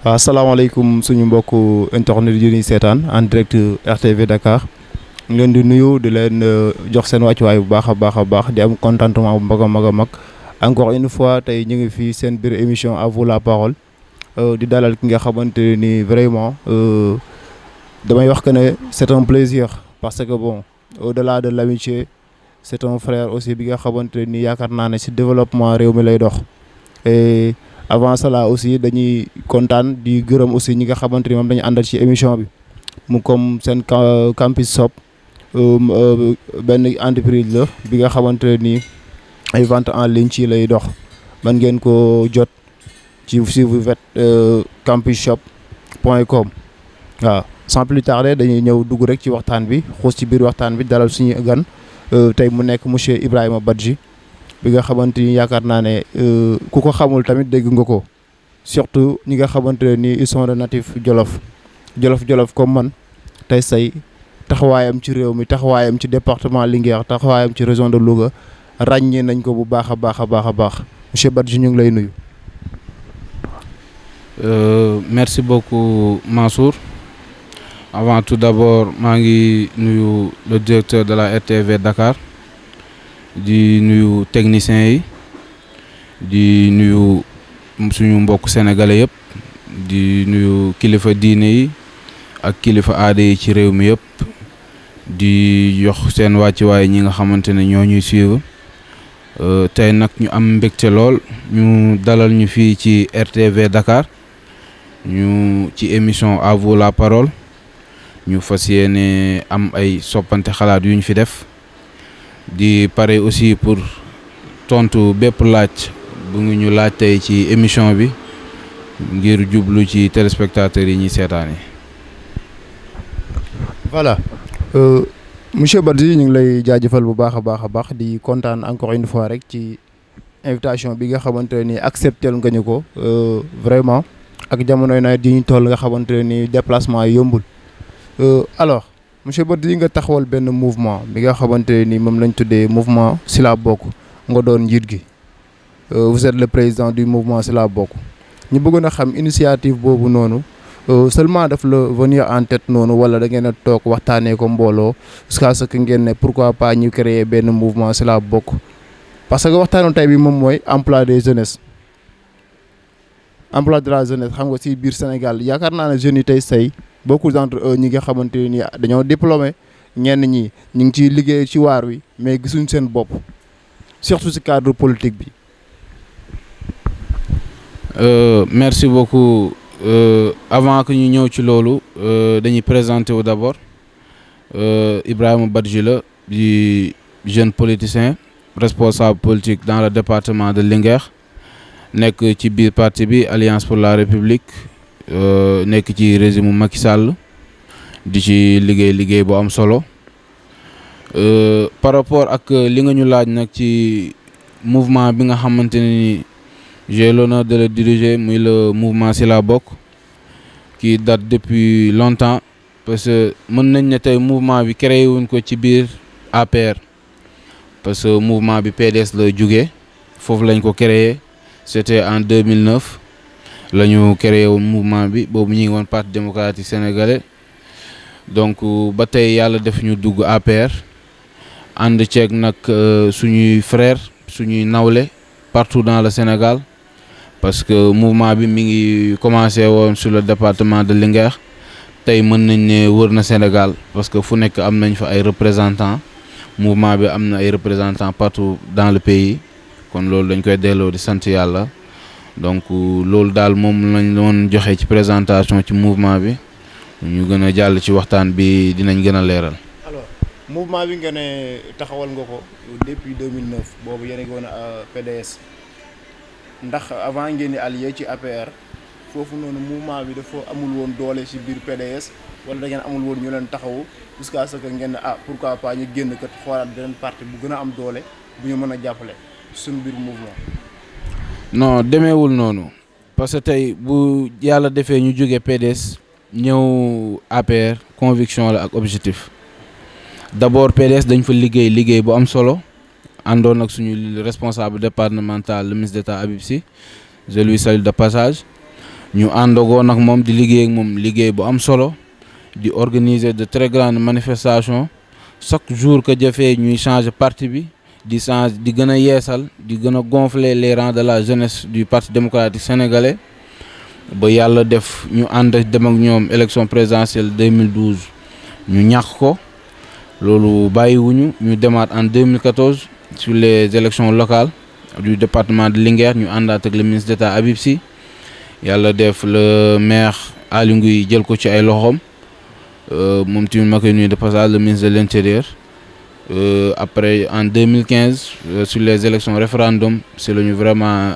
waaw asalaamaaleykum suñu mbokku internet yi ñuy seetaan en direct RTV Dakar ñu leen di nuyu di leen jox seen wàccuwaay bu baax a baax di am contentement bu mag a mag encore une fois tey ñu ngi fii seen biir émission à vous la parole di dalal ki nga xamante ni vraiment damay wax que ne c'est un plaisir parce que bon au-delà de l'amitié c'est un frère aussi bi nga xamante ni yaakaar naa ne ci développement réew mi lay dox et avant cela aussi dañuy kontaan di gërëm aussi ñi nga xamante ni moom dañu àndal ci émission bi mu comme seen campus shop benn entreprise la bi nga xamante ni ay vente en ligne ci lay dox man ngeen ko jot ci site campusshop.com waaw sans plus tarder dañuy ñëw dugg rek ci waxtaan bi xuus ci biir waxtaan bi dalal suñu gan tey mu nekk monsieur Ibrahima Badji bi nga xamante ni yaakaar naa ne ku ko xamul tamit dégg nga ko surtout ñi nga xamante ne ni ils sont de natifs Jolof comme man tey say taxawaayam ci réew mi taxawaayam ci département Linguère taxawaayam ci région de Louga ràññee nañ ko bu baax a baax monsieur Badji ñu ngi lay nuyu. Merci beaucoup Mansour. Avant tout d'abord maa ngi nuyu le directeur de la RTV Dakar di nuyu techniciens yi di nuyu suñu mbokk sénégalais yëpp di nuyu kilifa diine yi ak kilifa aada yi ci réew mi yëpp di jox seen wàccuwaay ñi nga xamante ne ñoo ñuy suivre tey nag ñu am mbégte lool ñu dalal ñu fii ci RTV Dakar ñu ci émission à vous la parole ñu fas yéene am ay soppante xalaat yu ñu fi def di pare aussi pour tontu bépp laaj bu ngi ñu laaj tey ci émission bi ngir jublu ci téléspectateurs yi ñuy seetaane. Voilà monsieur Badji ñu ngi lay jaajëfal bu baax a baax di kontaan encore une fois rek ci invitation bi nga xamante ni accepté nga ñu ko vraiment ak jamonoy nawet yi ñu toll nga xamante ni déplacement yi yombul. Alors monsieur Badji nga taxawal benn mouvement bi nga xamante ni moom lañ tuddee mouvement si la bokk nga doon njiit gi vous êtes le président du mouvement si la bokk ñu bëggoon a xam initiative boobu noonu seulement daf la venir en tête noonu wala da ngeen a toog waxtaanee ko mbooloo jusqu'à ce que ngeen ne pourquoi pas ñu créer benn mouvement si la bokk parce que waxtaanu tey bi moom mooy emploi de la jeunesse xam nga si biir Sénégal yaakaar naa ne jeunes yi tey say beaucoup d'entre eux ñi nga xamante ni dañoo diplômé ñenn ñi ñu ngi ciy liggéey ci waar wi mais gisuñ seen bopp surtout ci cadre politique bi. Merci beaucoup avant que ñu ñëw ci loolu dañuy présenter wu d'abord Ibrahima Badji la di jeune politicien responsable politique dans le département de Linguère nekk ci biir parti bi Alliance pour la République. Nekk ci régime Macky Sall di ci liggéey bu am solo par rapport ak li nga ñu laaj nag ci mouvement bi nga xamante ne ni j'ai l'honneur de le diriger muy le mouvement si la bokk qui date depuis longtemps parce que mën nañ ne tey mouvement bi créé wuñ ko ci biir APR parce que mouvement bi PDS la jógee foofu lañ ko créé c'était en 2009 la ñu créé woon mouvement bi boobu ñu ngi woon parti démocratique sénégalais donc ba tey yàlla def ñu dugg APR ànd ceeg nag suñuy frères suñuy nawle partout dans le Sénégal parce que mouvement bi mi ngi commencé woon sur le département de Linguère tey mën nañ ne wër na Sénégal parce que fu nekk am nañ fa ay représentants mouvement bi am na ay représentants partout dans le pays kon loolu dañ koy delloo di sant yàlla. Donc loolu daal moom lañ doon joxe ci présentation ci mouvement bi ñu gën a jàll ci waxtaan bi dinañ gën a leeral. Alors mouvement bi nga ne taxawal nga ko depuis 2009 boobu yéen a ngi woon PDS ndax avant ngeen di allié ci APR foofu noonu mouvement bi dafa amul woon doole ci biir PDS wala da ngeen amul woon ñu leen taxawu jusqu'à ce que ngeen ne pourquoi pas ñu génn kat xoolaat beneen parti bu gën a am doole bu ñu mën a jàppale suñu biir mouvement. Non demeewul noonu parce que tey bu yàlla defee ñu jógee PDS ñëw APR conviction la ak objectif d'abord PDS dañ fa liggéey bu am solo àndoon ak suñu responsable départemental le ministre d'État Habib Sy je lui salue de passage ñu àndagoo nag moom di liggéey ak moom liggéey bu am solo di organiser de très grandes manifestations chaque jour que jëfee ñuy changer parti bi di gën a yeesal di gën a gonfler les rangs de la jeunesse du parti démocratique sénégalais ba yàlla def ñu ànd dem ak ñoom élection présidentielle 2012 ñu ñàkk ko loolu bàyyiwuñu ñu demaat en 2014 sur les élections locales du département de Linguère ñu àndaat ak le ministre d'État Habib Sy yàlla def le maire Aly Ngouille jël ko ci ay loxoom moom tamit ma koy nuyu de passage le ministre de l'Intérieur après en 2015 sur les élections référendum c'est la ñu vraiment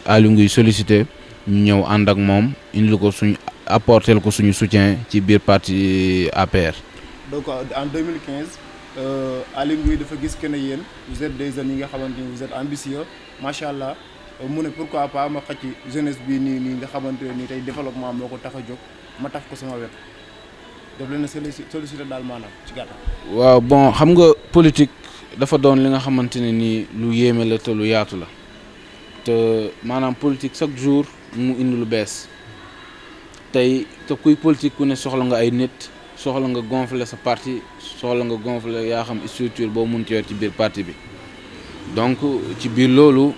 Aly Ngouille sollicité ñu ñëw ànd ak moom indil ko suñu apporter ko suñu soutien ci biir parti APR. donc en 2015 Aly Ngouille dafa gis que ne yéen vous êtes des jeunes yi nga xamante ni vous êtes ambitieux macha allah mu ne pourquoi pas ma xëcc jeunesse bii nii nga xamante ne nii tey développement moo ko tax a jóg ma taf ko sama wet daf leen a sollicité daal maanaam ci gàttal. waaw bon xam nga politique dafa doon li nga xamante ne nii lu yéeme la te lu yaatu la te maanaam politique chaque jour mu indi lu bees tey te kuy politique ku ne soxla nga ay nit. soxla nga gonfler sa parti soxla nga gonfler yaa xam structure boo mun ci yor ci biir parti bi donc ci biir loolu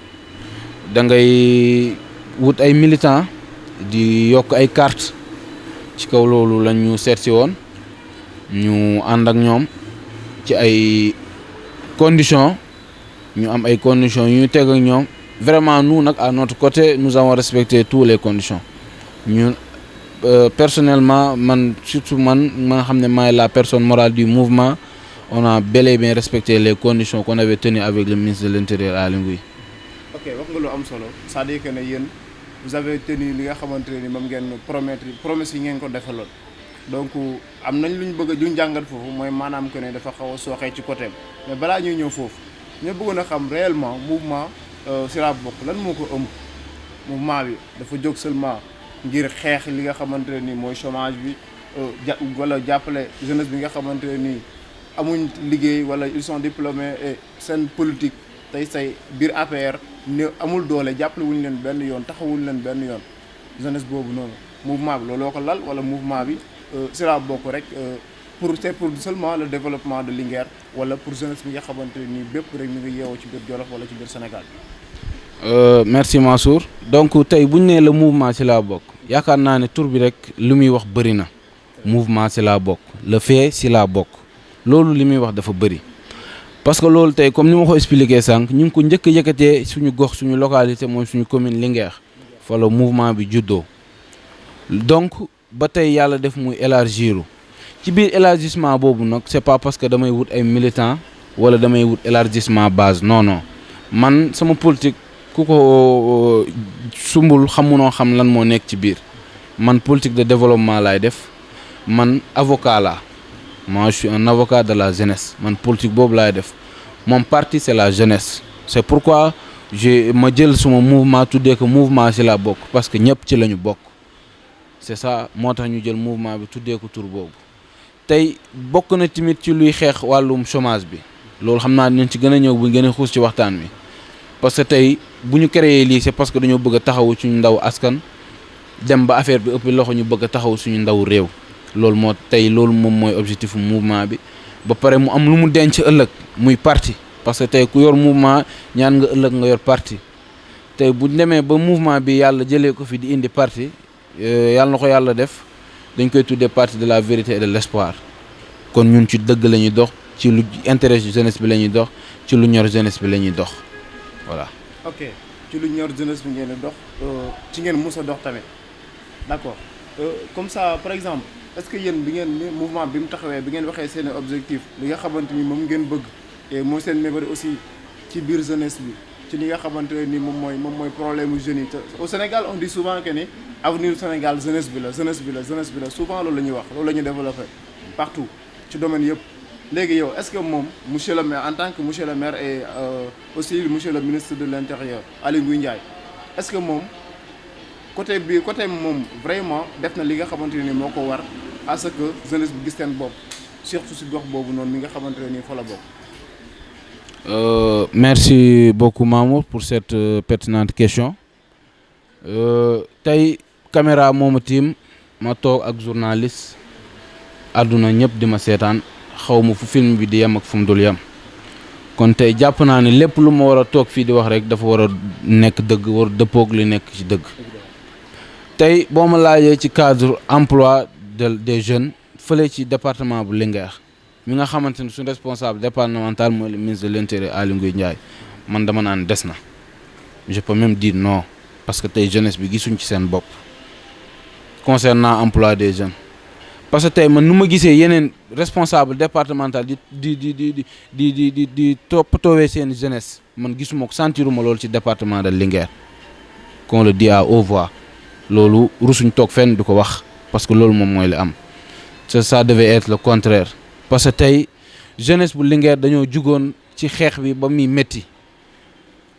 da ngay wut ay militants di yokk ay carte ci kaw loolu lañ ñu seet si woon ñu ànd ak ñoom ci ay conditions ñu am ay conditions yu ñu teg ak ñoom vraiment nous nag à notre côté nous avons respecté toutes les conditions ñun personnellement man surtout man ma nga xam ne maay la personne morale du mouvement on a bel et bien respecté les conditions qu'on avait tenues avec le ministre de l'Intérieur Aly Ngouille. ok wax nga lu am solo c'est-à-dire que ne yéen vous avez tenu li nga xamante ne ni moom ngeen promesse yi ngeen ko defaloon donc am nañ lu ñu bëgg a ju jàngat foofu mooy maanaam que ne dafa xaw a sooxee ci côté mais balaa ñuy ñëw foofu ñu bëggoon a xam réellement mouvement si la bokk lan moo ko ëmb mouvement bi dafa jóg seulement. ngir xeex li nga xamante ne nii mooy chômage bi wala jàppale jeunesse bi nga xamante ne nii amuñ liggéey wala ils sont diplômés et seen politique tey say biir APR ne amul doole jàppale wuñ leen benn yoon taxawuñ leen benn yoon jeunesse boobu noonu mouvement bi looloo ko lal wala mouvement bi si la bokk rek pour seulement le développement de Linguère wala pour jeunesse bi nga xamante ne nii bépp rek mi ngi yeewoo ci biir Jolof wala ci biir Sénégal. Merci Mansour donc tey bu ñu nee le mouvement ci laa bokk yaakaar naa ne tur bi rek li muy wax bëri na mouvement ci laa bokk le fait ci laa bokk loolu li muy wax dafa bëri parce que loolu tey comme ni ma ko expliqué sànq ñu ngi ko njëkk a yëkkatee suñu gox suñu localité mooy suñu commune Linguère fa la mouvement bi juddoo donc ba tey yàlla def muy élargiru ci biir élargissement boobu nag c'est pas parce que damay wut ay militants wala damay wut élargissement base non non man sama politique. ku ko sumbul xamunoo xam lan moo nekk ci biir man politique de développement laay def man avocat la moi je suis un avocat de la jeunesse man politique boobu laay def mon parti c'est la jeunesse c'est pourquoi ma jël suma mouvement tuddee ko mouvement ci la bokk parce que ñëpp ci la ñu bokk c'est ça moo tax ñu jël mouvement bi tuddee ko tur boobu tey bokk na tamit ci luy xeex wàllum chômage bi loolu xam naa dinañ ci gën a ñëw bu gën a xuus ci waxtaan wi parce que tey bu ñu créé lii c'est parce que dañoo bëgg a taxaw suñu ndaw askan dem ba affaire bi ëpp loxo ñu bëgg a taxaw suñu ndaw réew loolu moo tey loolu moom mooy objectif mouvement bi ba pare mu am lu mu denc ëllëg muy parti parce que tey ku yor mouvement ñaan nga ëllëg nga yor parti tey bu demee ba mouvement bi yàlla jëlee ko fi di indi parti yàlla na ko yàlla def dañ koy tuddee parti de la vérité et de l'espoir kon ñun ci dëgg la ñuy dox ci lu intérêt jeunesse bi la ñuy dox ci lu ñor jeunesse bi la ñuy dox voilà. ok ci lu ñor jeunesse bi ngeen di dox ci ngeen mës a dox tamit d'accord comme ça par exemple est-ce que yéen bi ngeen mouvement bi mu taxawee bi ngeen waxee seen objectif li nga xamante ni moom ngeen bëgg et mooy seen mébari aussi ci biir jeunesse bi ci li nga xamante ne ni moom mooy problème mu jeunes yi te au Sénégal on dit souvent que ni avenir du Sénégal jeunesse bi la souvent loolu la ñuy wax loolu la ñuy développé partout ci domaine yëpp. léegi yow est-ce que moom monsieur le maire en tant que monsieur le maire et aussi monsieur le ministre de l'Intérieur Aly Ngouille Ndiaye est-ce que moom côté moom vraiment def na li nga xamante ne ni moo ko war à ce que jeunesse bi gis seen bopp surtout si gox boobu noonu mi nga xamante ne nii fa la bokk. Merci beaucoup Mamour pour cette pertinente question tey caméra moomu tiim ma toog ak journaliste àdduna ñëpp di ma seetaan xaw ma fu film bi di yem ak fu mu dul yem kon tey jàpp naa ne lépp lu ma war a toog fii di wax rek dafa war a nekk dëgg war dëppoog li nekk ci dëgg tey boo ma laajee ci cadre emploi des jeunes fële ci département bu Linguère mi nga xamante ne suñu responsable départemental mooy le ministre de l'intérieur Aly Ngouille Ndiaye man dama naan des na je peux même dire non parce que tey jeunesse bi gisuñ ci seen bopp concernant emploi des jeunes parce que tey man nu ma gisee yeneen responsable départemental di toppatoowee seen jeunesse man gisuma ko sentiruma loolu ci département de Linguère qu'on le dit à haute voix loolu rusuñ toog fenn di ko wax parce que loolu moom mooy li am ça devait être le contraire parce que tey jeunesse bu Linguère dañoo jugoon ci xeex bi ba muy métti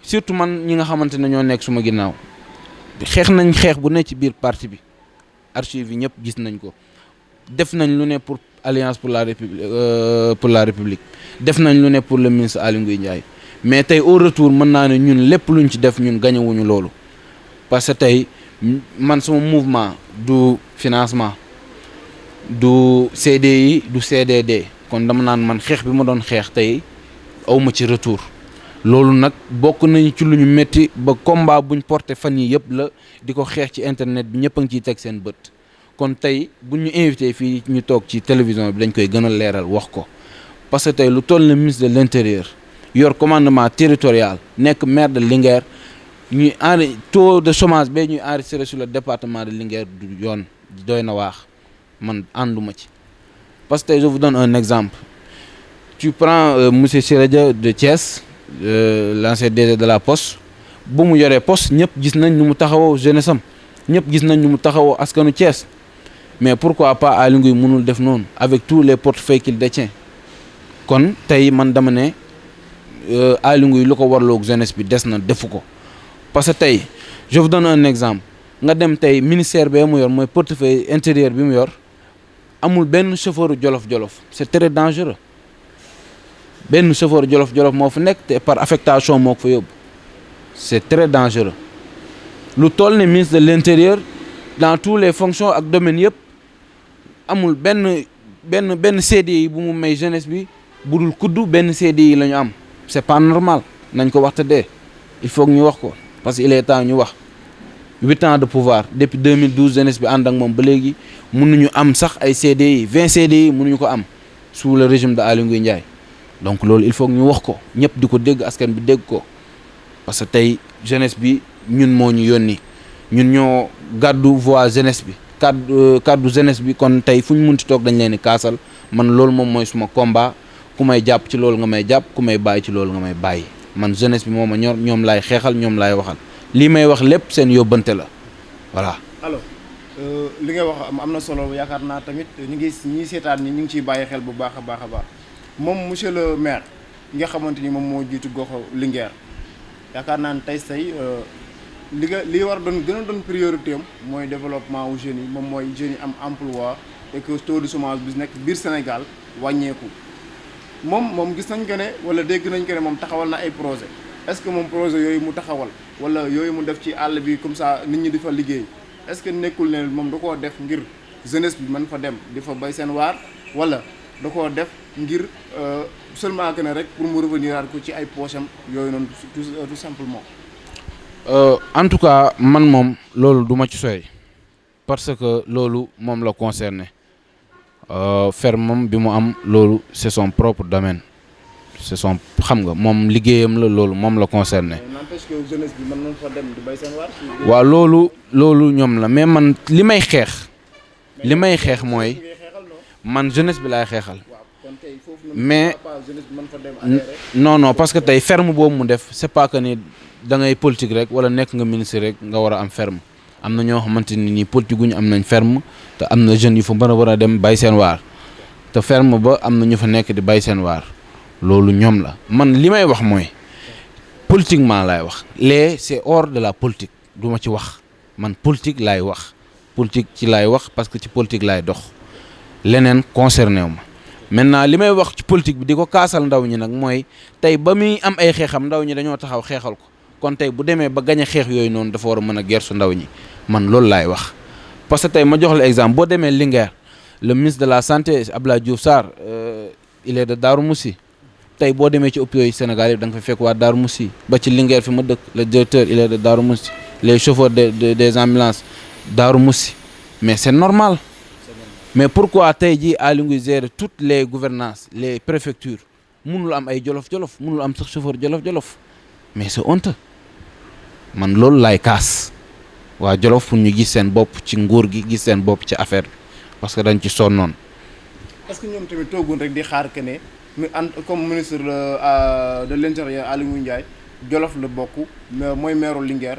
surtout man ñi nga xamante ne ñoo nekk suma ginnaaw xeex nañ xeex bu ne ci biir parti bi archive yi ñëpp gis nañ ko def nañ lu ne pour alliance pour la république def nañ lu ne pour le ministre Aly Ngouille Ndiaye mais tey au retour mën naa ne ñun lépp luñ ci def ñun gañewuñu loolu parce que tey man sama mouvement du financement du CDI du CDD kon dama naan man xeex bi ma doon xeex tey awma ci retour loolu nag bokk nañu ci lu ñu métti ba combat buñ porté fan yi yëpp la di ko xeex ci internet bi ñëpp a ngi ciy teg seen bët kon tey buñ ñu invité fii ñu toog ci télévision bi dañ koy gën a leeral wax ko parce que tey lu toll na ministre de l'intérieur yor commandement territorial nekk maire de Linguère ñuy taux de chômage ba ñuy enregistré sur le département de Linguère du yoon doy na waax man ànduma ci parce que tey je vous donne un exemple tu prends monsieur Sirédia de Thiès l'ancien DG de la poste bu mu yoree poste ñëpp gis nañ ñu mu taxawoo jeunesse am ñëpp gis nañ ñu mu taxawoo askanu Thiès mais pourquoi pas Aly Ngouille mënul def noonu avec tous les portefeuilles qu'il détient kon tey man dama ne Aly Ngouille lu ko warloog jeunesse bi des na defu ko parce que tey je vous donne un exemple nga dem tey ministère bee mu yor mooy portefeuille intérieur bi mu yor amul benn chauffeur jolof-jolof c'est très dangereux benn chauffeur jolof-jolof moo fa nekk te par affectation moo ko fa yóbbu c'est très dangereux lu toll ne ministre de l'intérieur dans tous les fonctions ak domaines yëpp amul benn CDI bu mu may jeunesse bi budul kuddu benn CDI la ñu am c'est pas normal nañ ko waxta dee il faut que ñu wax ko parce que il est temps ñu wax 8 ans de pouvoir depuis 2012 jeunesse bi ànd ak moom ba léegi mënuñu am sax ay CDI 20 CDI mënuñu ko am sous le régime de Aly Ngouille Ndiaye donc loolu il faut que ñu wax ko ñëpp di ko dégg askan bi dégg ko parce que tey jeunesse bi ñun moo ñu yónni ñun ñoo gàddu voix jeunesse bi kàddu jeunesse bi kon tey fu ñu munti toog dañ leen di kaasal man loolu moom mooy suma combat ku may jàpp ci loolu nga may jàpp ku may bàyyi ci loolu nga may bàyyi man jeunesse bi moo ma ñor ñoom laay xeexal ñoom laay waxal lii may wax lépp seen yóbbante la voilà. alors li nga wax am na solo yaakaar naa tamit ñu ngi ñi seetaan ñi ñu ngi ciy bàyyi xel bu baax a baax a baax moom monsieur le maire nga xamante ni moom moo jiitu goxu Linguère yaakaar naa ne tey li war doon gën a doon priorité am mooy développement wu jeunes yi moom mooy jeunes yi am emploi et que taux de chômage bi nekk biir Sénégal wàññeeku moom gis nañ ko ne wala dégg nañ ko ne moom taxawal na ay projet est-ce que moom projet yooyu mu taxawal wala yooyu mu def ci àll bi comme ça nit ñi di fa liggéey est-ce que nekkul ne moom da koo def ngir jeunesse bi mën fa dem di fa bay seen waar wala da koo def ngir seulement que ne rek pour mu revenir ko ci ay poche am yooyu noonu tout simplement. En tout cas man moom loolu du ma ci sooy parce que loolu moom la concerné ferme bi mu am loolu c'est son propre domaine c'est son xam nga moom liggéeyam la loolu moom la concerné. n'empêche que jeunesse bi mën nañ fa dem di bay seen waar. waaw loolu ñoom la mais man li may xeex mooy man jeunesse bi laay xeexal. mais non parce que tey ferme boobu mu def c'est pas que ni da ngay politique rek wala nekk nga ministre rek nga war a am ferme am na ñoo xamante ni nii politique guñu am nañ ferme te am na jeunes yu fa mën a war a dem bay seen waar te ferme ba am na ñu fa nekk di bay seen waar loolu ñoom la man li may wax mooy politiquement laay wax c'est hors de la politique du ma ci wax man politique laay wax politique ci laay wax parce que ci politique laay dox leneen concerné wu ma maintenant li may wax ci politique bi di ko kaasal ndaw ñi nag mooy tey ba muy am ay xeexam ndaw ñi dañoo taxaw xeexal ko kon tey bu demee ba gañ a xeex yooyu noonu dafa war a mën a gersu ndaw ñi man loolu laay wax. parce que tey ma jox la exemple boo demee Linguère le ministre de la santé Abdoulaye Diouf Sarr il est de Darou Moussi tey boo demee ci hôpitaux yi Sénégal yi da nga fa fekk waa Darou Moussi ba ci Linguère fi ma dëkk le directeur il est de Darou Moussi les chauffeurs des ambulances Darou Moussi mais c'est normal. mais pourquoi tey jii Aly Ngouille gérer toutes les gouvernances les préfectures mënul am ay jolof-jolof mënul am sax chauffeur jolof-jolof mais c'est honteux man loolu laay kaas waa jolof pour ñu gis seen bopp ci nguur gi gis seen bopp ci affaire bi parce que dañ ci sonnoon. est-ce que ñoom tamit toogoon rek di xaar que ne comme ministre de l'intérieur Aly Ngouille Ndiaye jolof la bokk mooy maire Linguère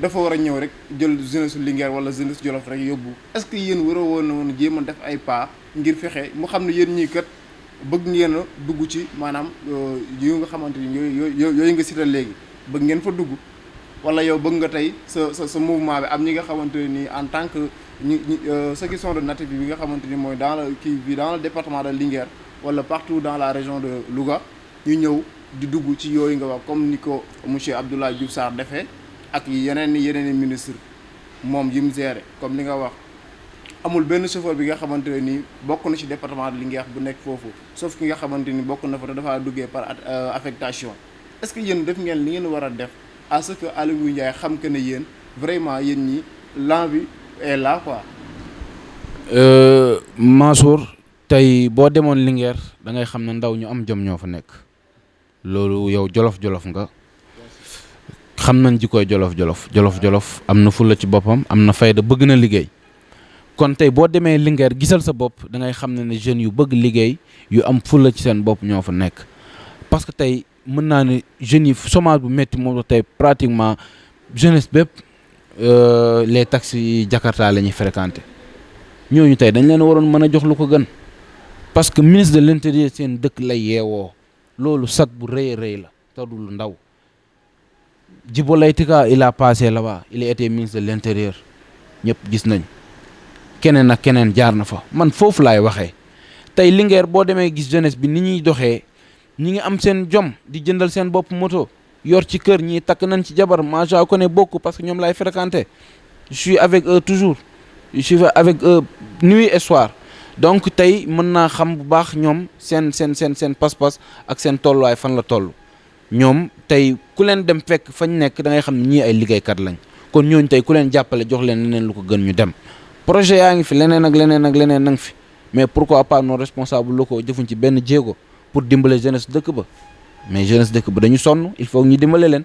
dafa war a ñëw rek jël jeunesse Linguère wala jeunesse jolof rek yóbbu est-ce que yéen war a woon jéem a def ay pas ngir fexe mu xam ne yéen ñii kat bëgg ngeen a dugg ci maanaam yu nga xamante ni yooyu nga cité léegi bëgg ngeen fa dugg wala yow bëgg nga tey sa mouvement bi am ñi nga xamante ni en tant que ceux qui sont de natifs bi nga xamante ni mooy dans le département de Linguère wala partout dans la région de Louga ñu ñëw di dugg ci yooyu nga wax comme ni ko monsieur Abdoulaye Diouf Sarr defee ak yeneen i ministre moom yi mu géré comme li nga wax amul benn chauffeur bi nga xamante ne nii bokk na ci département de Linguère bu nekk foofu sauf ki nga xamante ni bokk na fa te dafa duggee par affectation est-ce que yéen def ngeen li ngeen war a def à ce que Aly Ngouille Ndiaye xam que ne yéen vraiment yéen ñi l'envie est là quoi. Mansour tey boo demoon Linguère da ngay xam ne ndaw ñu am jom ñoo fa nekk loolu yow jolof-jolof nga xam nañ ji koy jolof-jolof am na fulla ci boppam am na fayda bëgg na liggéey kon tey boo demee Linguère gisal sa bopp da ngay xam ne jeunes yu bëgg liggéey yu am fulla ci seen bopp ñoo fa nekk parce que tey mën naa ne jeunes yi chômage bu métti moom tey pratiquement jeunesse bépp les taxis Jakarta la ñuy fréquenté ñooñu tey dañ leen waroon mën a jox lu ko gën parce que ministre de l'intérieur seen dëkk lay yeewoo loolu sac bu rëy a rëy la te du lu ndaw Djibo Leyti Ka il a passé là-bas il a été ministre de l'intérieur ñëpp gis nañ keneen ak keneen jaar na fa man foofu laay waxee tey Linguère boo demee gis jeunesse bi ni ñuy doxee ñi ngi am seen jom di jëndal seen bopp moto yor ci kër ñii takk nañ ci jabar ma je connais beaucoup parce que ñoom laay fréquenté je suis avec eux toujours je suis avec eux nuit et soir donc tey mën naa xam bu baax ñoom seen pas-pas ak seen tolluwaay fan la toll ñoom tey ku leen dem fekk fañ nekk da ngay xam ne ñii ay liggéeykat lañ kon ñooñu tey ku leen jàppale jox leen leneen lu ko gën ñu dem projet yaa ngi fi leneen ak leneen nang fi mais pourquoi pas nos responsables locaux jëfuñ ci benn jéego pour dimbale jeunesse dëkk ba mais jeunesse dëkk ba dañu sonn il faut ñu dimbale leen.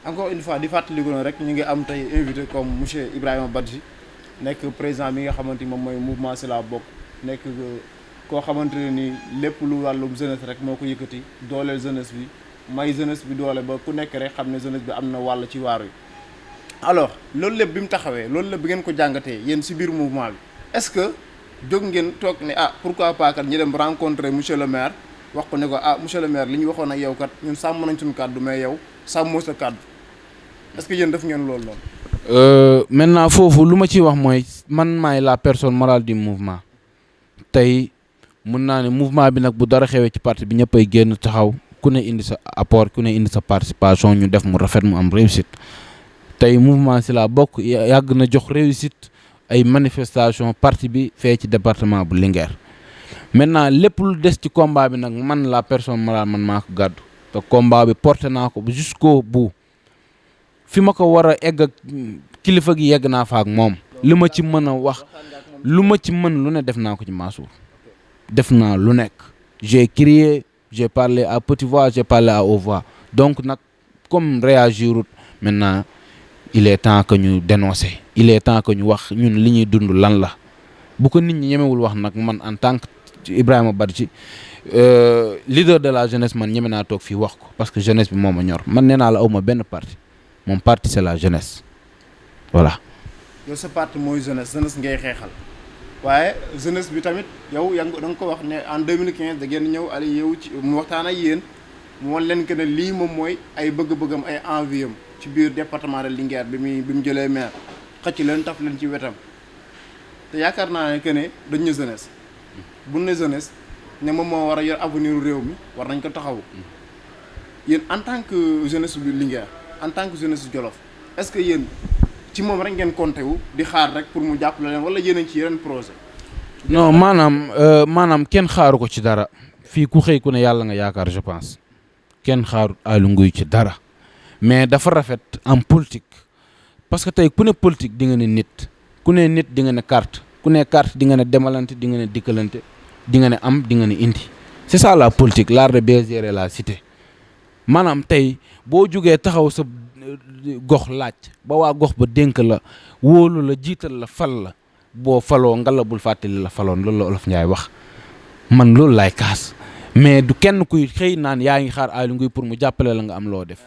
encore une fois di fàttaliku na rek ñu ngi am tey invité comme monsieur Ibrahima Badji nekk président bi nga xamante ni moom mooy mouvement si la bokk nekk koo xamante ne ni lépp lu wàllum jeunesse rek moo ko yëkkati dooleel jeunesse bi may jeunesse bi doole ba ku nekk rek xam ne jeunesse bi am na wàll ci waar wi. alors loolu lépp bi mu taxawee loolu lépp bi ngeen ko jàngatee yéen si biir mouvement bi est-ce que jóg ngeen toog ne pourquoi pas kat ñu dem rencontrer monsieur le maire wax ko ne ko monsieur le maire li ñu waxoon ak yow kat ñun sàmm nañ suñu kàddu mais yow sàmmoo sa kàddu est-ce que yéen def ngeen loolu noonu. maintenant foofu lu ma ciy wax mooy man maay la personne morale du mouvement tey mun naa ne mouvement bi nag bu dara xewee ci parti bi ñëppay génn taxaw ku ne indi sa apport ku ne indi sa participation ñu def mu rafet mu am réussite tey mouvement si la bokk yàgg na jox réussite ay manifestation parti bi fee ci département bu Linguère maintenant lépp lu des ci combat bi nag man la personne morale man maa ko gàddu te combat bi porté naa ko jusqu'au bout fi ma ko war a egg ak kilifa gi yegg naa fa ak moom li ma ci mën a wax lu ma ci mën lu ne def naa ko ci Mansour def naa lu nekk j'ai crié j'ai parlé à petite voix j'ai parlé à haute voix donc nag comme réagirut maintenant il est temps que ñu dénoncer il est temps que ñu wax ñun li ñuy dund lan la bu ko nit ñi ñemewul wax nag man en tant que Ibrahima Badji leader de la jeunesse man ñeme naa toog fii wax ko parce que jeunesse bi moo ma ñor man nee naa la awma benn parti mon parti c'est la jeunesse voilà. yow sa parti mooy jeunesse ngay xeexal waaye jeunesse bi tamit yow da nga ko wax ne en 2015 da ngeen ñëw ali yow ci mu waxtaan ak yéen mu wan leen que ne lii moom mooy ay bëgg-bëggam ay envie am ci biir département de Linguère bi mu jëlee maire xëcc leen taf leen ci wetam te yaakaar naa ne que ne dañ ne jeunesse bu ne jeunesse ne moom moo war a yor avenir réew mi war nañ ko taxawu yéen en tant que jeunesse bu Linguère en tant que jeunesse Jolof est-ce que yéen ci moom rek ngeen compté wu di xaar rek pour mu jàppale leen wala yéen a ci yeneen projet. non maanaam kenn xaaru ko ci dara fii ku xëy ku ne yàlla nga yaakaar je pense kenn xaarut Aly Ngouille ci dara mais dafa rafet en politique parce que tey ku ne politique di nga ne nit ku ne nit di nga ne carte ku ne carte di nga ne demalante di nga ne dikkalante di nga ne am di nga ne indi c'est ça la politique l'art de bien gérer la cité maanaam tey boo jugee taxaw sa gox laaj ba waa gox ba dénk la wóolu la jiital la fal la boo faloo ngala bul fàttali la faloon loolu la Olof Njaay wax man loolu laay kaas mais du kenn kuy xëy naan yaa ngi xaar Aly Ngouille pour mu jàppale la nga am loo def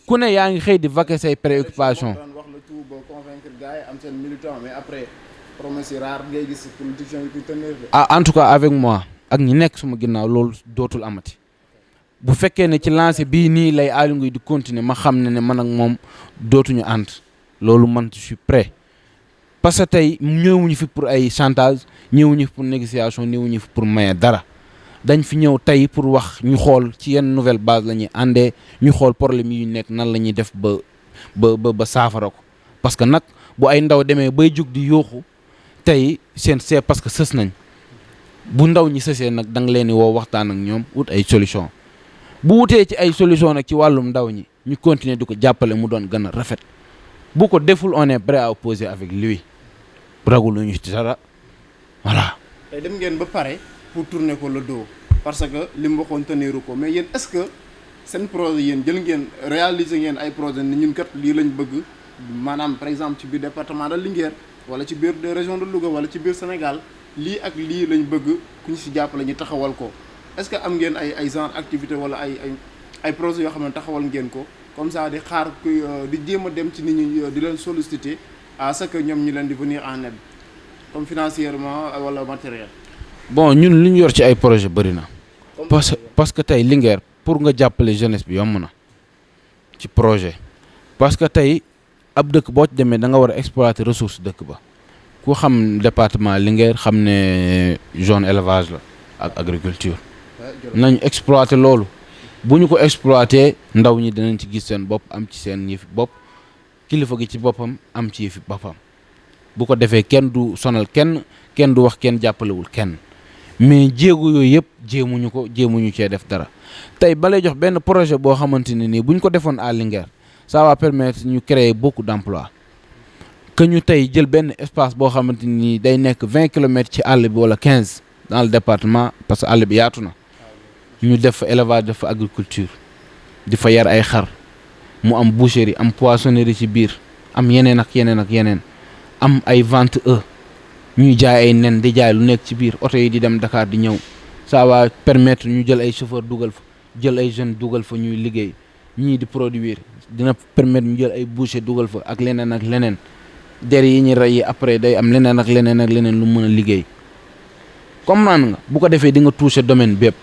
ku ne yaa ngi xëy di vaquer say préoccupations. wax la tout ba convaincre gars yi am seen militant mais après promesse yi rare ngay gis politiciens yi kuy tenir. En tout cas avec moi ak ñi nekk suma ginnaaw loolu dootul amati bu fekkee ne ci lancé bii nii lay Aly Ngouille di continuer ma xam ne man ak moom dootuñu ànd loolu man je suis prêt parce que tey ñëwuñu fi pour ay chantage ñëwuñu fi pour négociation ñëwuñu fi pour maye dara dañ fi ñëw tey pour wax ñu xool ci yenn nouvelle base la ñuy àndee ñu xool problème yi ñu nekk nan la ñuy def ba saafara ko parce que nag bu ay ndaw demee bay jug di yooxu tey c'est parce que sës nañ bu ndaw ñi sësee nag da nga leen di woo waxtaan ak ñoom wut ay solution bu wutee ci ay solution nag ci wàllum ndaw ñi ñu continuer di ko jàppale mu doon gën a rafet bu ko deful on est prêt à opposer avec lui raguluñu ci dara voilà. tey dem ngeen ba pare pour tourner ko le dos parce que li mu waxoon teniru ko mais yéen est-ce que seen projet yéen jël ngeen réaliser ngeen ay projet ni ñun kat lii lañ bëgg maanaam par exemple ci biir département de Linguère wala ci biir région de Louga wala ci biir Sénégal lii ak lii lañ bëgg ku ñu si jàppale ñu taxawal ko est-ce que am ngeen ay genre activité wala ay projets yoo xam ne taxawal ngeen ko comme ça di xaar kuy di jéem a dem ci nit ñi di leen solliciter à ce que ñoom ñu leen di venir en aide comme financièrement wala matériel. bon ñun li ñu yor ci ay projet bëri na parce que tey Linguère pour nga jàppale jeunesse bi yomb na ci projet parce que tey ab dëkk boo ci demee da nga war a exploiter ressource dëkk ba ku xam département Linguère xam ne zone élevage la ak agriculture nañ exploiter loolu bu ñu ko exploiter ndaw ñi dinañ ci gis seen bopp am ci seen yëfi bopp kilifa gi ci boppam am ci yëfi boppam bu ko defee kenn du sonal kenn du wax kenn jàppalewul kenn mais jéego yooyu yëpp jéemuñu cee def dara tey balay jox benn projet boo xamante ne nii bu ñu ko defoon à Linguère ça va permettre ñu créer beaucoup d'emplois que ñu tey jël benn espace boo xamante ni day nekk 20 kilomètres ci àll bi wala 15 dans le département parce que àll bi yaatu na ñu def fa élevage def fa agriculture di fa yar ay xar mu am boucherie am poissonnerie ci biir am yeneen ak yeneen am ay vente ñuy jaay ay nen di jaay lu nekk ci biir oto yi di dem Dakar di ñëw ça va permettre ñu jël ay chauffeur dugal fa jël ay jeunes dugal fa ñuy liggéey ñii di produire dina permettre ñu jël ay boucher dugal fa ak leneen der yi ñu rey yi après day am leneen ak leneen lu mën a liggéey comprendre nga bu ko defee di nga toucher domaine bépp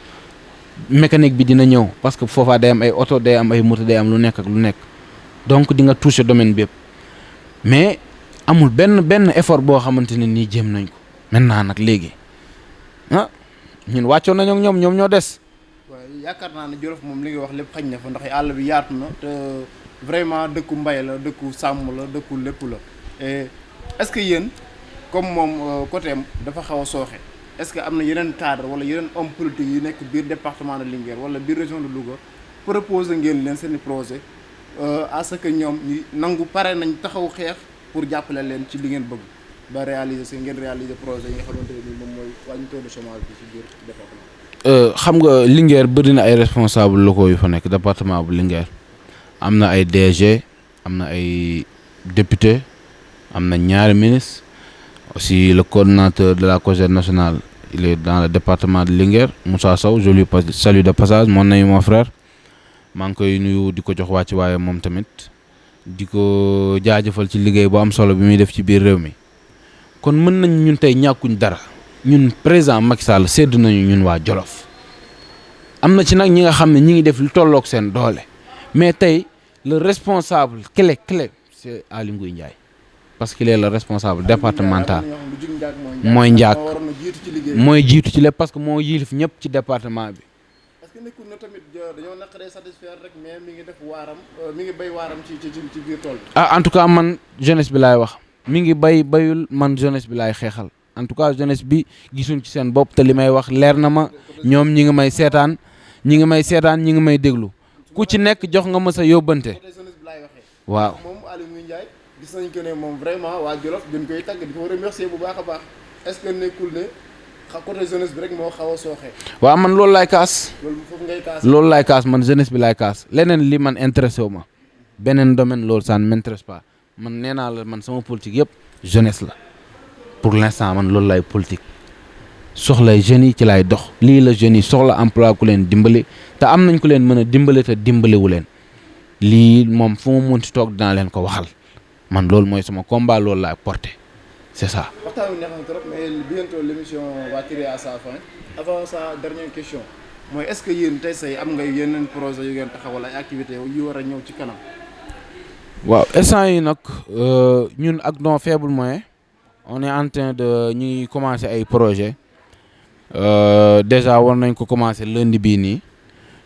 mécanique bi dina ñëw parce que foofaa day am ay oto day am ay moto day am lu nekk donc di nga toucher domaine bépp mais amul benn effort boo xamante ne nii jéem nañ ko maintenant nag léegi ñun wàccoon nañu ak ñoom ñoo des. waaw yaakaar naa ne Jolof moom li nga wax lépp xañ na fa ndax àll bi yaatu na te vraiment dëkku mbay la dëkku sàmm la dëkku lépp la est-ce que yéen comme moom côté am dafa xaw a sooxe est-ce que am na yeneen cadre wala yeneen homme politique yu nekk biir département de Linguère wala biir région de Louga proposer ngeen leen seen i projet à ce que ñoom ñu nangu pare nañ taxaw xeex pour jàppale leen ci li ngeen bëgg ba ngeen réaliser projet yi nga xamante ne moom mooy wàññi taux de chômage bi ci biir département. xam nga Linguère bëri na ay responsables locaux yu fa nekk département bu Linguère am na ay DG am na ay député am na ñaari ministre aussi le coordonnateur de la COJER nationale il est dans le département de Linguère Moussa Sow je lui salue de passage mon ami mon frère maa ngi koy nuyu di ko jox wàcc waaye moom tamit di ko jaajëfal ci liggéey bu am solo bi muy def ci biir réew mi kon mën nañ ñun tey ñàkkuñ dara ñun président Macky Sall sedd nañu ñun waa Jolof am na ci nag ñi nga xam ne ñi ngi def lu tolloog seen doole mais tey le responsable clé c'est Aly Ngouille Ndiaye parce qu'il est le responsable départemental mooy njaak mooy jiitu ci lépp parce que moo yilif ñëpp ci département bi. est-ce que nekkul na tamit dañoo naqaree satisfaire rek mais mi ngi def waaram mi ngi béy waaram ci biir tool bi. ah en tout cas man jeunesse bi laay wax mi ngi bayul man jeunesse bi laay xeexal en tout cas jeunesse bi gisuñ ci seen bopp te li may wax leer na ma ñoom ñi ngi may seetaan ñi ngi may déglu ku ci nekk jox nga ma sa yóbbante. waaw moom Aly Ngouille Ndiaye gis nañ que ne moom vraiment waa Jolof dañ koy tàgg di ko remercier bu baax a baax est-ce que nekkul ne côté jeunesse bi rek moo xaw a sooxee. waaw man loolu laay kaas. loolu foofu ngay kaas. loolu laay kaas man jeunesse bi laay kaas leneen li man intéressé wu ma beneen domaine loolu ça ne m'intéresse pas man nee naa la man sama politique yëpp jeunesse la pour l'instant man loolu laay politique soxlay jeunes yi ci laay dox lii la jeunes yi soxla emploi ku leen dimbali te am nañ ku leen mën a dimbali te dimbaliwu leen lii moom fu mu munti toog dinaa leen ko waxal man loolu mooy sama combat loolu laay porté c'est ça. waxtaan bi neex na trop mais bientôt l'émission va tirer à sa fin avant ça dernière question mooy est-ce que yéen tey say am nga yeneen projet yu ngeen taxawal ay activités yu war a ñëw ci kanam. waaw instant yi nag ñun ak nos faibles moyens on est en train de ñuy commencer ay projets déjà war nañ ko commencer lundi bii nii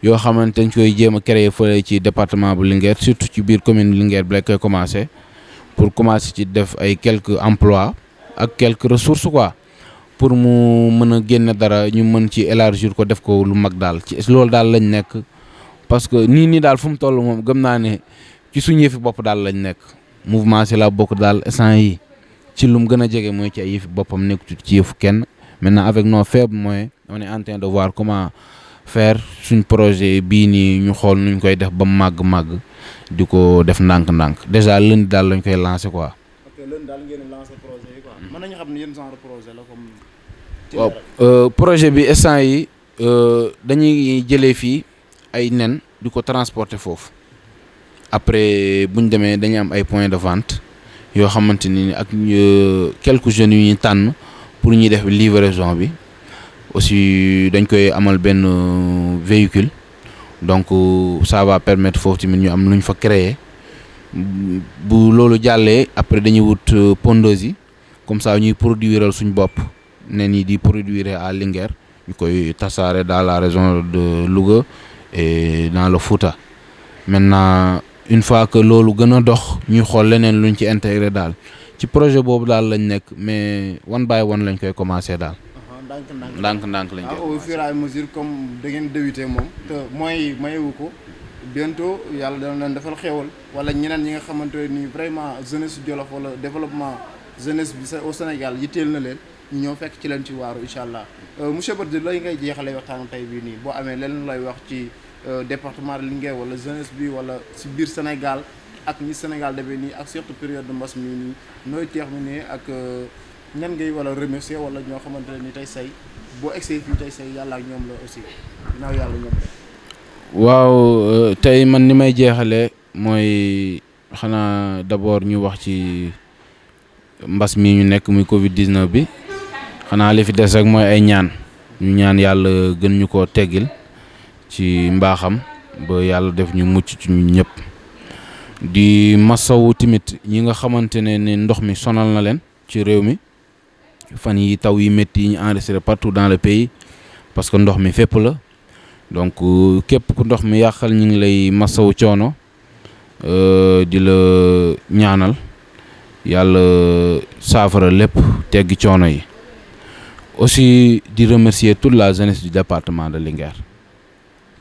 yoo xamante dañ koy jéem a créer fële ci département bu Linguère surtout ci biir commune Linguère bi la koy commencer pour commencer ci def ay quelques emplois ak quelques ressources quoi pour mu mën a génne dara ñu mën ci élargir ko def ko lu mag daal ci loolu daal lañ nekk parce que nii daal fu mu toll moom gëm naa ne ci suñu yëfi bopp daal lañ nekk mouvement si la bokk daal instant yi ci lu mu gën a jege mooy ci ay yëfi boppam nekk ci yëfu kenn maintenant avec nos faibles moyens on est en train de voir comment faire suñ projet bii nii ñu xool nuñ koy def ba màgg di ko def ndànk-ndànk déjà lundi daal lañ koy lancer quoi. ok lundi daal ngeen lancer projet yi quoi. mën nañu xam ne yéen genre projet la comme. waaw projet bi instant yi dañuy jëlee fii ay nen di ko transporter foofu après bu ñu demee dañuy am ay points de vente yoo xamante ni ak quelques jeunes yu ñu tànn pour ñuy def livraison bi aussi dañ koy amal benn véhicule donc ça va permettre foofu tamit ñu am lu ñu fa créer bu loolu jàllee après dañuy wut pondeuse yi comme ça ñuy produiral suñ bopp nen yi di produire à Linguère ñu koy tasaare dans la région de Louga et dans le Fouta maintenant une fois que loolu gën a dox ñuy xool leneen luñ ci intégré daal ci projet boobu daal lañ nekk mais one by one lañ koy commencer daal. ndànk-ndànk lañ koy au fur et à mesure comme da ngeen débuté moom te mooy mayewu ko bientôt yàlla dana leen defal xéewal wala ñeneen ñi nga xamante ni vraiment jeunesse Jolof wala développement jeunesse bi au Sénégal yitteel na leen ñu ñëw fekk ci leen ci waaru incha allah monsieur Badji lay ngay jeexalee waxtaanu tey bii nii boo amee leneen lay wax ci département de Linguère wala jeunesse bi wala si biir Sénégal ak ñi Sénégal demee nii ak surtout période de mbas mi nii nooy terminer ak ñan ngay wala remercier wala ñoo xamante ne ni tey say boo egsee fii tey say yàlla ak ñoom la aussi ginnaaw yàlla ñoom la. waaw tey man ni may jeexalee mooy xanaa d'abord ñu wax ci mbas mi ñu nekk muy Covid 19 bi xanaa li fi des rek mooy ay ñaan ñu ñaan yàlla gën ñu koo teggil ci mbaaxam ba yàlla def ñu mucc ci ñun ñëpp di masawu tamit ñi nga xamante ne ndox mi sonal na leen ci réew mi. fan yi taw yi métti yi ñu enregistré partout dans le pays parce que ndox mi fépp la donc képp ku ndox mi yàqal ñu ngi lay masawu coono di la ñaanal yàlla saafara lépp teggi coono yi aussi di remercier toute la jeunesse du département de Linguère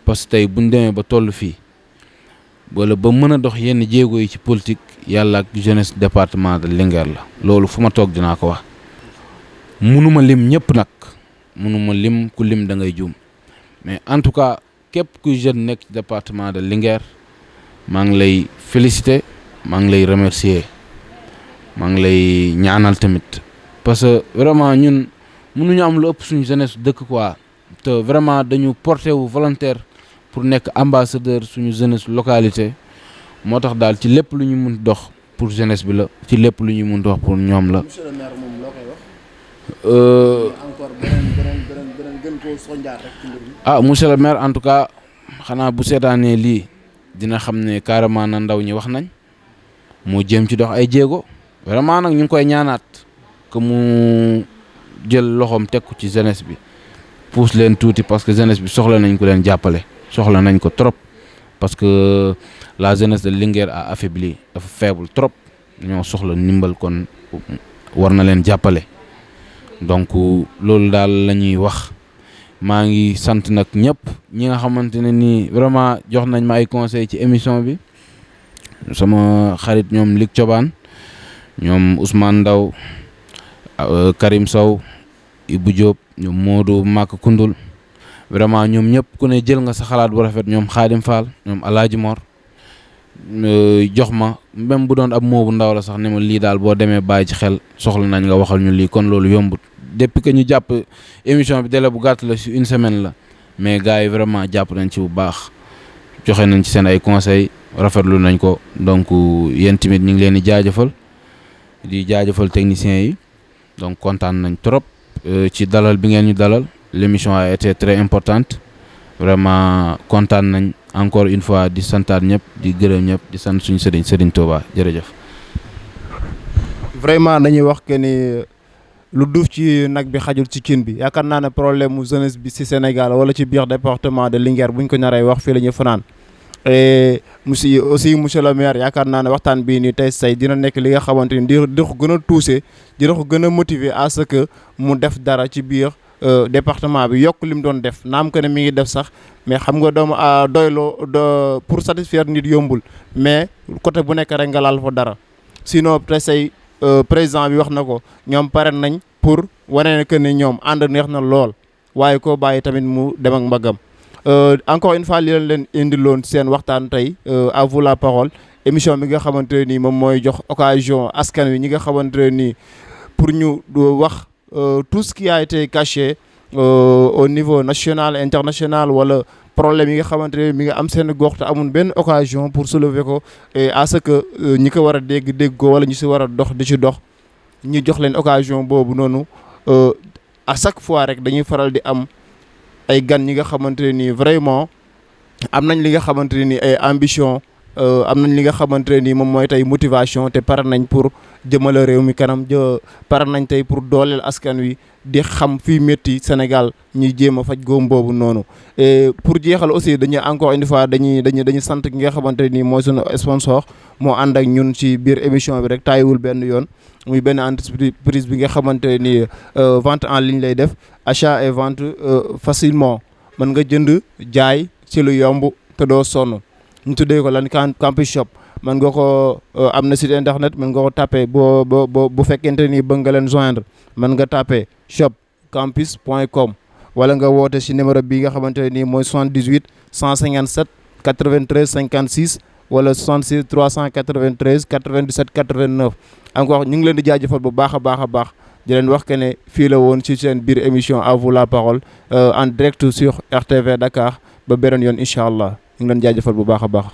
parce que tey bu ñu demee ba toll fii wala ba mën a dox yenn jéego yi ci politique yàlla ak jeunesse département de Linguère la loolu fu ma toog dinaa ko wax. munuma lim ñëpp nag munuma lim ku lim da ngay juum mais en tout cas képp ku jeune nekk ci département de Linguère maa ngi lay féliciter maa ngi lay remercier maa ngi lay ñaanal tamit parce que vraiment ñun mënuñu am lu ëpp suñu jeunesse dëkk quoi te vraiment dañu porté wu volontaire pour nekk ambassadeur suñu jeunesse localité moo tax daal ci lépp lu ñu mun dox pour jeunesse bi la ci lépp lu ñu mun dox pour ñoom la. monsieur le maire moom loo koy wax. encore beneen gën koo sonjaat rek ci mbir mi. ah monsieur le maire en tout cas xanaa bu seetaanee lii dina xam ne carrément na ndaw ñi wax nañ moo jéem ci dox ay jéego vraiment nag ñu ngi koy ñaanaat que mu jël loxoom teg ko ci jeunesse bi pousse leen tuuti parce que jeunesse bi soxla nañ ko leen jàppale soxla nañ ko trop parce que la jeunesse de Linguère a affaibli dafa faible trop ñoo soxla ndimbal kon war na leen jàppale donc loolu daal la ñuy wax maa ngi sant nag ñëpp ñi nga xamante ne nii vraiment jox nañ ma ay conseils ci émission bi sama xarit ñoom Lig Cobaan ñoom Ousmane Ndaw Karim Sow Ibou Diop ñoom Modou Mak Koundoul vraiment ñoom ñëpp ku ne jël nga sa xalaat bu rafet ñoom Khadim Fall ñoom Alaaji Mor jox ma même bu doon ab moo bu ndaw la sax ne ma lii daal boo demee bàyyi ci xel soxla nañ nga waxal ñu lii kon loolu yombut depuis que ñu jàpp émission bi délai bu gàtt la si une semaine la mais gars yi vraiment jàpp nañ ci bu baax joxe nañ ci seen ay conseils rafetlu nañ ko donc yéen tamit ñu ngi leen di jaajëfal techniciens yi donc kontaan nañ trop ci dalal bi ngeen ñu dalal l'émission a été très importante vraiment kontaan nañ encore une fois di santaat ñëpp di gërëm ñëpp di sant suñu Serigne Touba jërëjëf. vraiment dañuy wax que ni lu duuf ci nag bi xajul ci cin bi yaakaar naa ne problème mu jeunesse bi ci Sénégal wala ci biir département de Linguère buñ ko naree wax fii la ñuy fanaan et monsieur le maire yaakaar naa ne waxtaan bii nii tey say dina nekk li nga xamante ni di ko gën a touché dina ko gën a motiver à ce que mu def dara ci biir département bi yokk li mu doon def naam que ne mi ngi def sax mais xam nga doomu doyloo pour satisfaire nit yombul mais côté bu nekk rek nga laal fa dara sinon tey say président bi wax na ko ñoom pare nañ pour wane ne que ni ñoom ànd neex na lool waaye koo bàyyi tamit mu dem ak mbagam. Encore une fois li leen indiloon seen waxtaan tey à vous la parole émission bi nga xamante ne nii moom mooy jox occasion askan wi ñi nga xamante ne nii pour ñu wax tout ce qui a été caché au niveau national international wala problème yi nga xamante ne mi nga am seen gox te amul benn occasion pour soulever ko et à ce que ñi ko war a dégg ko wala ñu si war a dox di ci dox ñu jox leen occasion boobu noonu à chaque fois rek dañuy faral di am ay gan ñi nga xamante ne nii vraiment am nañ li nga xamante ne nii ay ambition am nañ li nga xamante ne nii moom mooy tey motivation te pare nañ pour jëmale réew mi kanam pare nañ tey pour dooleel askan wi di xam fii métti Sénégal ñuy jéem a faj góom boobu noonu. et pour jeexal aussi dañuy encore une fois dañuy sant ki nga xamante ne nii mooy sunu sponsor moo ànd ak ñun ci biir émission bi rek tàyyiwul benn yoon muy benn entreprise bi nga xamante ne nii vente en ligne lay def achat et vente facilement mën nga jënd jaay ci lu yomb te doo sonn. ñu tuddee ko lan Campus Shop man nga ko am na site internet man nga ko tapé bu fekkente ni bëgg nga leen joindre man nga tapé shopcampus.com wala nga woote si numéro bi nga xamante ne nii mooy 78 157 93 56 wala 66 393 97 89 encore ñu ngi leen di jaajëfal bu baax a baax di leen wax que ne fii la woon ci seen biir émission à vous la parole en direct sur RTV Dakar ba beneen yoon incha allah ñu ngi leen jaajëfal bu baax a baax.